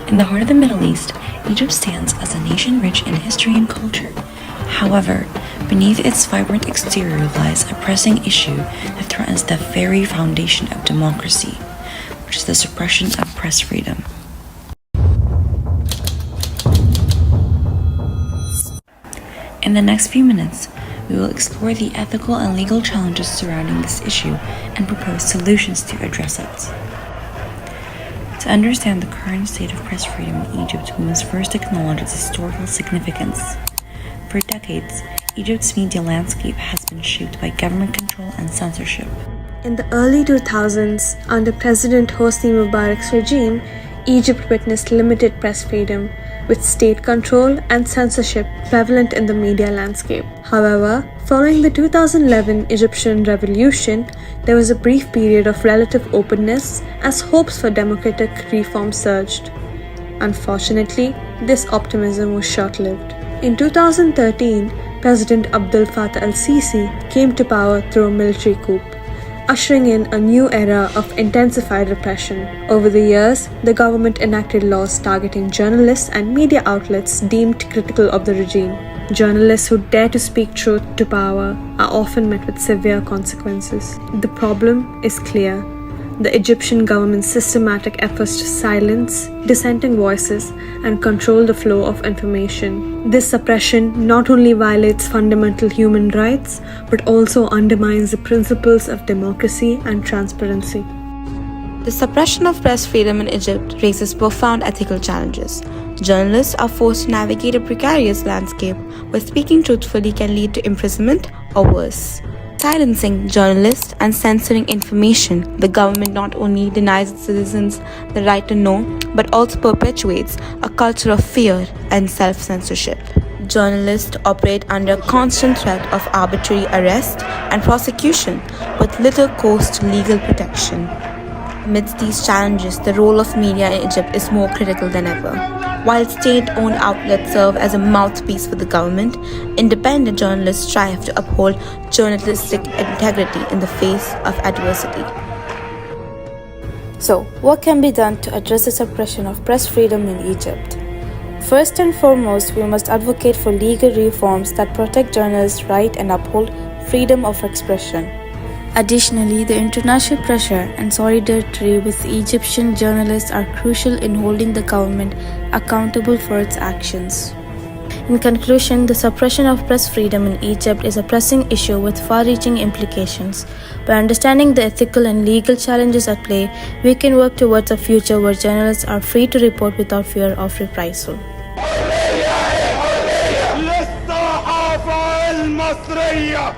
In the heart of the Middle East, Egypt stands as a nation rich in history and culture. However, beneath its vibrant exterior lies a pressing issue that threatens the very foundation of democracy, which is the suppression of press freedom. In the next few minutes, we will explore the ethical and legal challenges surrounding this issue and propose solutions to address it. To understand the current state of press freedom in Egypt, we must first acknowledge its historical significance. For decades, Egypt's media landscape has been shaped by government control and censorship. In the early 2000s, under President Hosni Mubarak's regime, Egypt witnessed limited press freedom, with state control and censorship prevalent in the media landscape. However, following the 2011 Egyptian revolution, there was a brief period of relative openness as hopes for democratic reform surged. Unfortunately, this optimism was short-lived. In 2013, President Abdel Fattah el-Sisi came to power through a military coup, ushering in a new era of intensified repression. Over the years, the government enacted laws targeting journalists and media outlets deemed critical of the regime. Journalists who dare to speak truth to power are often met with severe consequences. The problem is clear. The Egyptian government's systematic efforts to silence dissenting voices and control the flow of information. This suppression not only violates fundamental human rights, but also undermines the principles of democracy and transparency. The suppression of press freedom in Egypt raises profound ethical challenges. Journalists are forced to navigate a precarious landscape where speaking truthfully can lead to imprisonment or worse. Silencing journalists and censoring information, the government not only denies its citizens the right to know, but also perpetuates a culture of fear and self-censorship. Journalists operate under constant threat of arbitrary arrest and prosecution, with little cost to legal protection. Amidst these challenges, the role of media in Egypt is more critical than ever. While state-owned outlets serve as a mouthpiece for the government, independent journalists strive to uphold journalistic integrity in the face of adversity. So, what can be done to address the suppression of press freedom in Egypt? First and foremost, we must advocate for legal reforms that protect journalists' rights and uphold freedom of expression. Additionally, the international pressure and solidarity with Egyptian journalists are crucial in holding the government accountable for its actions. In conclusion, the suppression of press freedom in Egypt is a pressing issue with far-reaching implications. By understanding the ethical and legal challenges at play, we can work towards a future where journalists are free to report without fear of reprisal. للصحافة المصرية